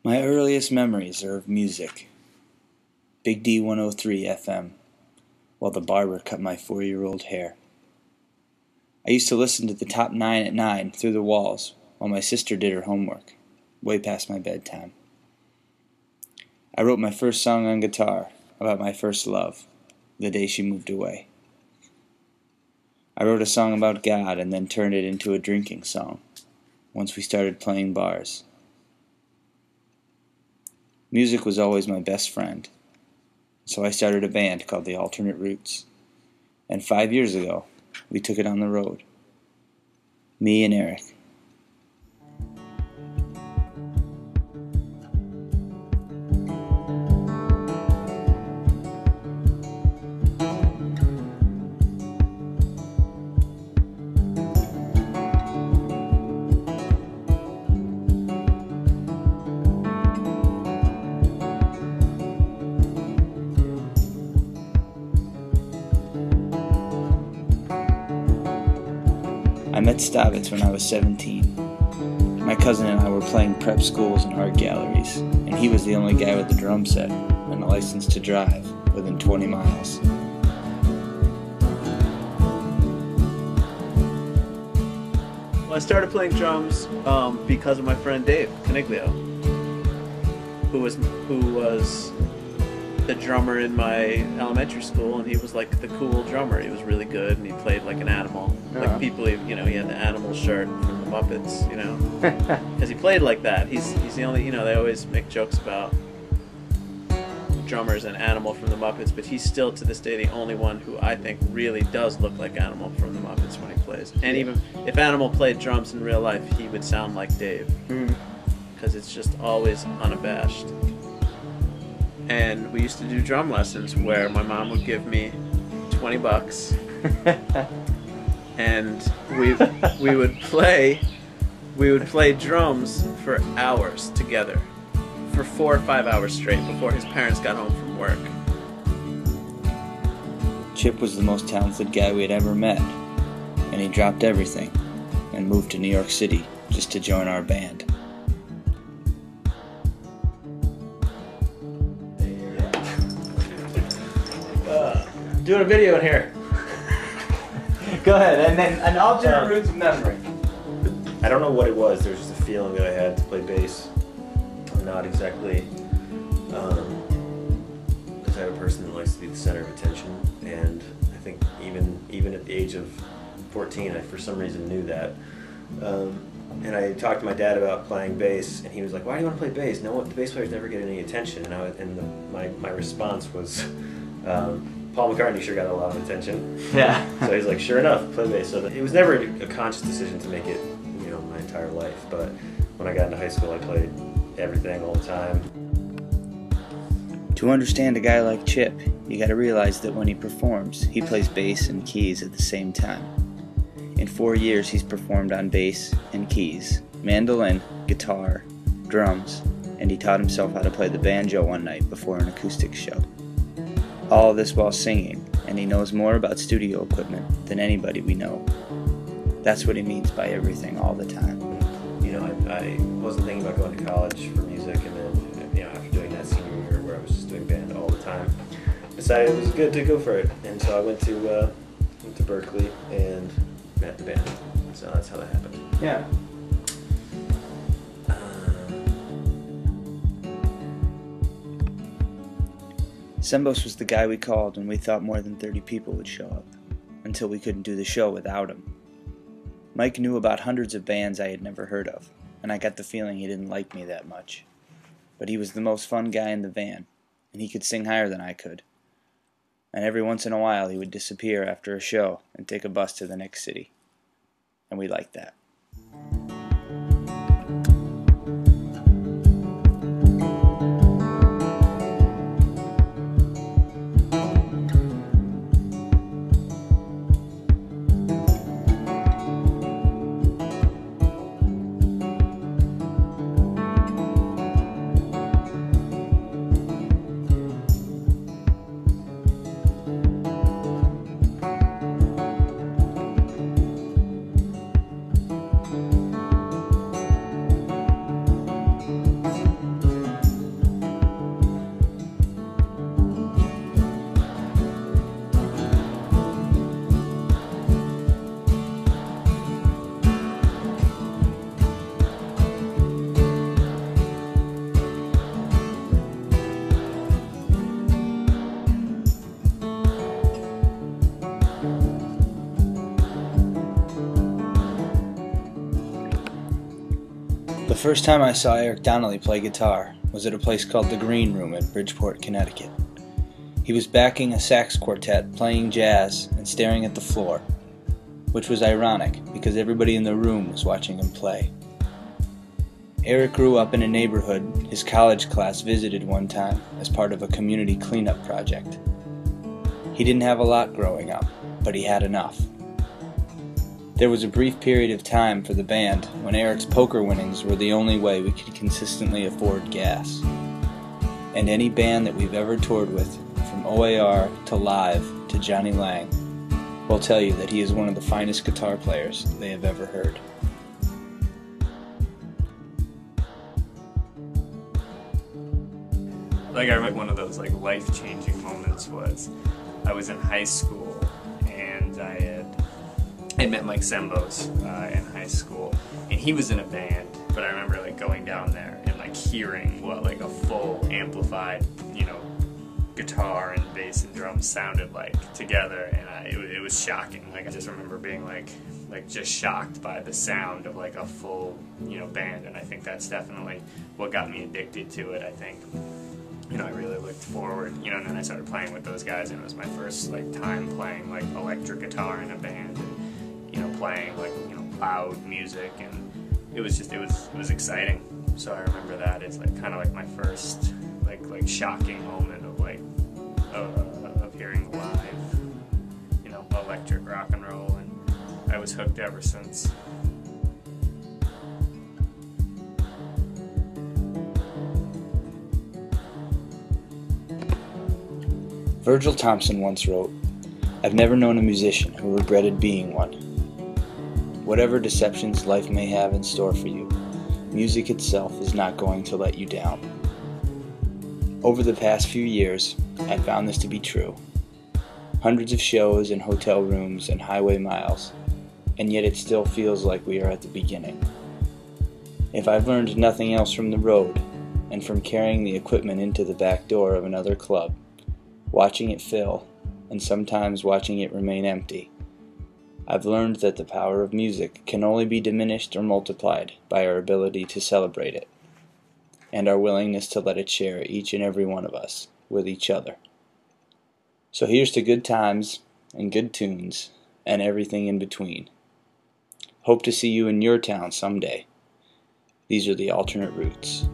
My earliest memories are of music. Big D 103 FM, while the barber cut my 4-year-old hair. I used to listen to the top 9 at 9 through the walls while my sister did her homework, way past my bedtime. I wrote my first song on guitar about my first love, the day she moved away. I wrote a song about God and then turned it into a drinking song once we started playing bars. Music was always my best friend, so I started a band called the Alternate Roots. And 5 years ago, we took it on the road. Me and Eric. I met Stavitz when I was 17. My cousin and I were playing prep schools and art galleries, and he was the only guy with a drum set and a license to drive within 20 miles. Well, I started playing drums because of my friend Dave Caniglio, who was the drummer in my elementary school, and he was like the cool drummer. He was really good, and he played like an animal. Like people, he had the animal shirt from the Muppets, because he played like that. He's the only, they always make jokes about drummers and Animal from the Muppets, but he's still to this day the only one who I think really does look like Animal from the Muppets when he plays. And even if Animal played drums in real life, he would sound like Dave, because it's just always unabashed. And we used to do drum lessons where my mom would give me $20 and we would play drums for hours together, for 4 or 5 hours straight before his parents got home from work. Chip was the most talented guy we had ever met, and he dropped everything and moved to New York City just to join our band. Doing a video in here. Go ahead, and then an alternate roots of memory. I don't know what it was. There was just a feeling that I had to play bass. I'm not exactly the type of person that likes to be the center of attention, and I think even at the age of 14, I for some reason knew that. And I talked to my dad about playing bass, and he was like, "Why do you want to play bass? No, the bass players never get any attention." And my response was, Paul McCartney sure got a lot of attention. Yeah. So he's like, sure enough, play bass. So it was never a conscious decision to make it, my entire life. But when I got into high school, I played everything all the time. To understand a guy like Chip, you gotta realize that when he performs, he plays bass and keys at the same time. In 4 years, he's performed on bass and keys, mandolin, guitar, drums, and he taught himself how to play the banjo one night before an acoustic show. All of this while singing, and he knows more about studio equipment than anybody we know. That's what he means by everything all the time. I wasn't thinking about going to college for music, and then, after doing that senior year where I was just doing band all the time, decided it was good to go for it. And so I went to Berkeley and met the band. So that's how that happened. Yeah. Zembos was the guy we called when we thought more than 30 people would show up, until we couldn't do the show without him. Mike knew about hundreds of bands I had never heard of, and I got the feeling he didn't like me that much. But he was the most fun guy in the van, and he could sing higher than I could. And every once in a while he would disappear after a show and take a bus to the next city. And we liked that. The first time I saw Eric Donnelly play guitar was at a place called the Green Room in Bridgeport, Connecticut. He was backing a sax quartet playing jazz and staring at the floor, which was ironic because everybody in the room was watching him play. Eric grew up in a neighborhood his college class visited one time as part of a community cleanup project. He didn't have a lot growing up, but he had enough. There was a brief period of time for the band when Eric's poker winnings were the only way we could consistently afford gas. And any band that we've ever toured with, from OAR to Live to Johnny Lang, will tell you that he is one of the finest guitar players they have ever heard. I remember one of those life-changing moments was I was in high school and I met Mike Zembos in high school, and he was in a band. But I remember going down there and hearing what a full amplified guitar and bass and drums sounded like together, and it was shocking. I just remember being just shocked by the sound of a full band, and I think that's definitely what got me addicted to it. I think I really looked forward, and then I started playing with those guys, and it was my first time playing electric guitar in a band, and playing loud music, and it was exciting. So I remember that as kind of my first shocking moment of hearing live electric rock and roll, and I was hooked ever since. Virgil Thompson once wrote, "I've never known a musician who regretted being one." Whatever deceptions life may have in store for you, music itself is not going to let you down. Over the past few years, I've found this to be true. Hundreds of shows and hotel rooms and highway miles, and yet it still feels like we are at the beginning. If I've learned nothing else from the road, and from carrying the equipment into the back door of another club, watching it fill, and sometimes watching it remain empty, I've learned that the power of music can only be diminished or multiplied by our ability to celebrate it, and our willingness to let it share each and every one of us with each other. So here's to good times, and good tunes, and everything in between. Hope to see you in your town someday. These are the alternate routes.